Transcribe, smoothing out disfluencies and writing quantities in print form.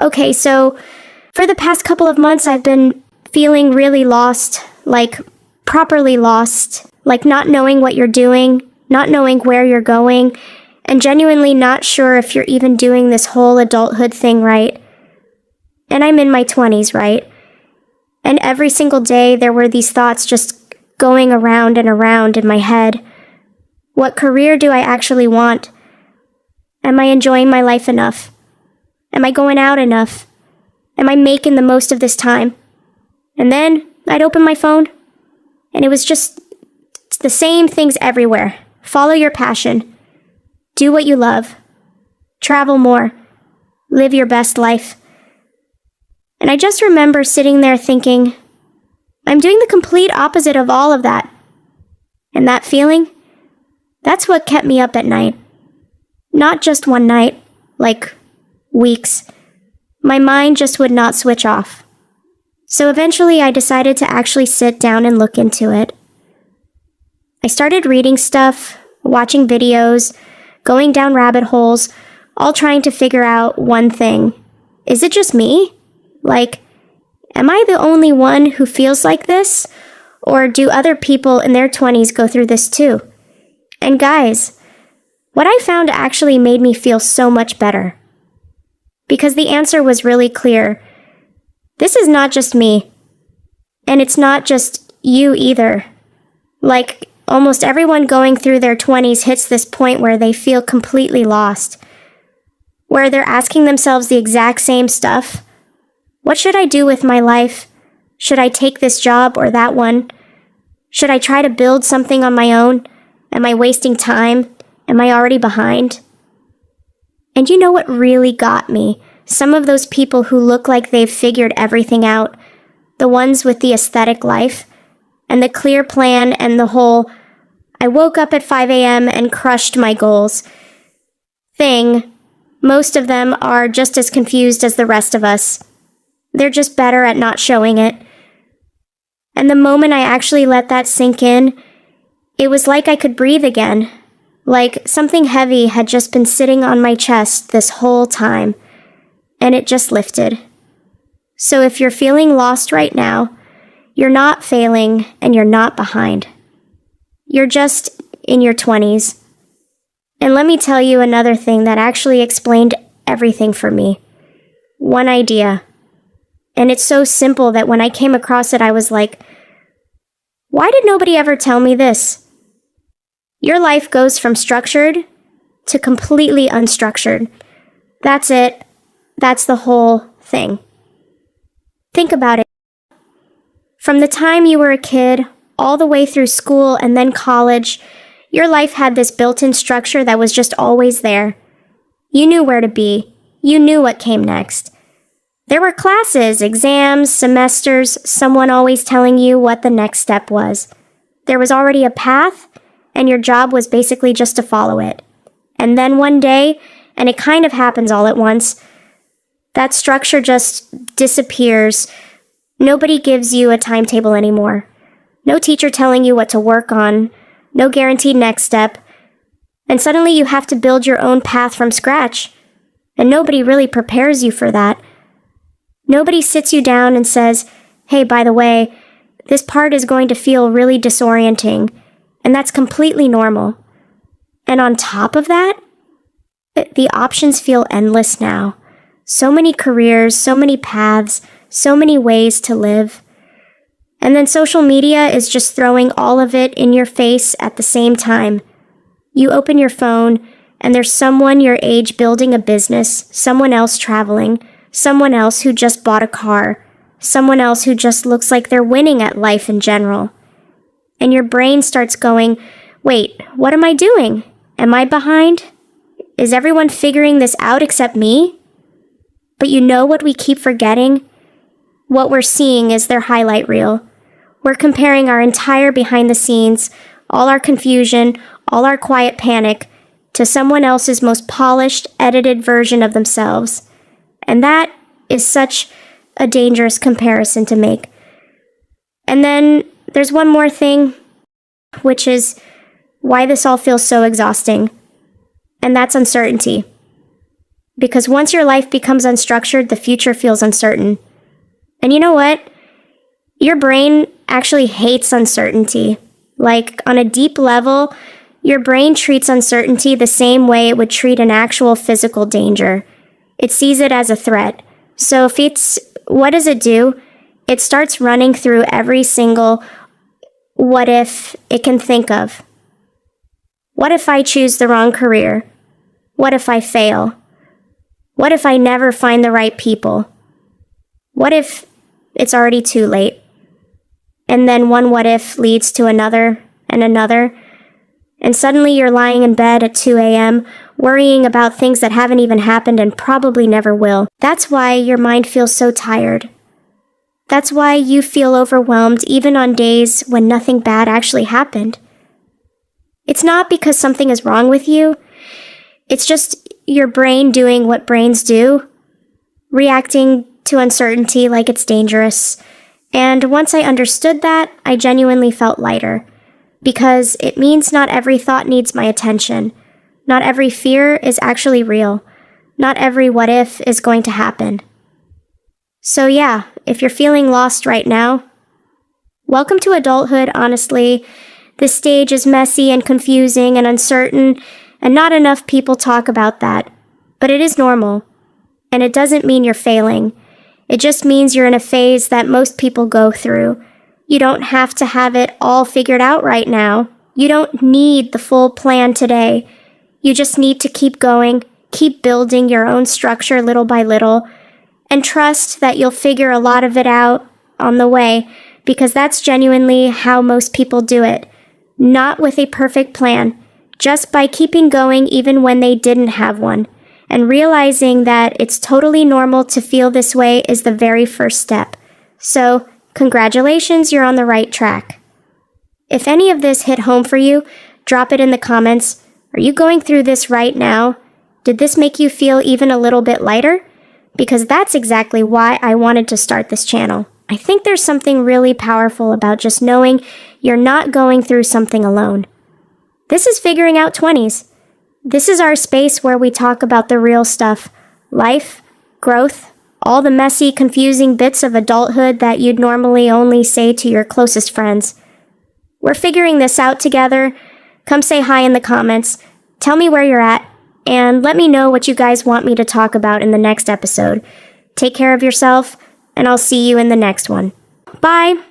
Okay, so for the past couple of months, I've been feeling really lost, like properly lost, like not knowing what you're doing, not knowing where you're going, and genuinely not sure if you're even doing this whole adulthood thing right. And I'm in my 20s, right? And every single day there were these thoughts just going around and around in my head. What career do I actually want? Am I enjoying my life enough? Am I going out enough? Am I making the most of this time? And then I'd open my phone, and it was just the same things everywhere. Follow your passion. Do what you love. Travel more. Live your best life. And I just remember sitting there thinking, I'm doing the complete opposite of all of that. And that feeling, that's what kept me up at night. Not just one night, like weeks. My mind just would not switch off. So eventually I decided to actually sit down and look into it. I started reading stuff, watching videos, going down rabbit holes, all trying to figure out one thing. Is it just me? Like, am I the only one who feels like this? Or do other people in their 20s go through this too? And guys, what I found actually made me feel so much better. Because the answer was really clear. This is not just me. And it's not just you either. Like, almost everyone going through their 20s hits this point where they feel completely lost. Where they're asking themselves the exact same stuff. What should I do with my life? Should I take this job or that one? Should I try to build something on my own? Am I wasting time? Am I already behind? And you know what really got me? Some of those people who look like they've figured everything out, the ones with the aesthetic life, and the clear plan and the whole, I woke up at 5 a.m. and crushed my goals thing, most of them are just as confused as the rest of us. They're just better at not showing it. And the moment I actually let that sink in, it was like I could breathe again. Like something heavy had just been sitting on my chest this whole time, and it just lifted. So if you're feeling lost right now, you're not failing and you're not behind. You're just in your 20s. And let me tell you another thing that actually explained everything for me. One idea. And it's so simple that when I came across it, I was like, why did nobody ever tell me this? Your life goes from structured to completely unstructured. That's it. That's the whole thing. Think about it. From the time you were a kid, all the way through school and then college, your life had this built-in structure that was just always there. You knew where to be. You knew what came next. There were classes, exams, semesters, someone always telling you what the next step was. There was already a path, and your job was basically just to follow it. And then one day, and it kind of happens all at once, that structure just disappears. Nobody gives you a timetable anymore. No teacher telling you what to work on. No guaranteed next step. And suddenly you have to build your own path from scratch. And nobody really prepares you for that. Nobody sits you down and says, hey, by the way, this part is going to feel really disorienting. And that's completely normal. And on top of that, the options feel endless now. So many careers, so many paths, so many ways to live. And then social media is just throwing all of it in your face at the same time. You open your phone, and there's someone your age building a business, someone else traveling, someone else who just bought a car, someone else who just looks like they're winning at life in general. And your brain starts going, wait, what am I doing? Am I behind? Is everyone figuring this out except me? But you know what we keep forgetting? What we're seeing is their highlight reel. We're comparing our entire behind the scenes, all our confusion, all our quiet panic, to someone else's most polished, edited version of themselves. And that is such a dangerous comparison to make. And then there's one more thing, which is why this all feels so exhausting. And that's uncertainty. Because once your life becomes unstructured, the future feels uncertain. And you know what? Your brain actually hates uncertainty. Like, on a deep level, your brain treats uncertainty the same way it would treat an actual physical danger. It sees it as a threat. So what does it do? It starts running through every single what if it can think of. What if I choose the wrong career? What if I fail? What if I never find the right people? What if it's already too late? And then one what if leads to another and another. And suddenly you're lying in bed at 2 a.m., worrying about things that haven't even happened and probably never will. That's why your mind feels so tired. That's why you feel overwhelmed even on days when nothing bad actually happened. It's not because something is wrong with you. It's just your brain doing what brains do, reacting to uncertainty like it's dangerous. And once I understood that, I genuinely felt lighter. Because it means not every thought needs my attention. Not every fear is actually real. Not every what if is going to happen. So yeah, if you're feeling lost right now, welcome to adulthood, honestly. This stage is messy and confusing and uncertain, and not enough people talk about that. But it is normal. And it doesn't mean you're failing. It just means you're in a phase that most people go through. You don't have to have it all figured out right now. You don't need the full plan today. You just need to keep going, keep building your own structure little by little, and trust that you'll figure a lot of it out on the way, because that's genuinely how most people do it. Not with a perfect plan, just by keeping going even when they didn't have one. And realizing that it's totally normal to feel this way is the very first step. So, congratulations, you're on the right track. If any of this hit home for you, drop it in the comments. Are you going through this right now? Did this make you feel even a little bit lighter? Because that's exactly why I wanted to start this channel. I think there's something really powerful about just knowing you're not going through something alone. This is Figuring Out 20s. This is our space where we talk about the real stuff. Life, growth, all the messy, confusing bits of adulthood that you'd normally only say to your closest friends. We're figuring this out together. Come say hi in the comments. Tell me where you're at, and let me know what you guys want me to talk about in the next episode. Take care of yourself, and I'll see you in the next one. Bye!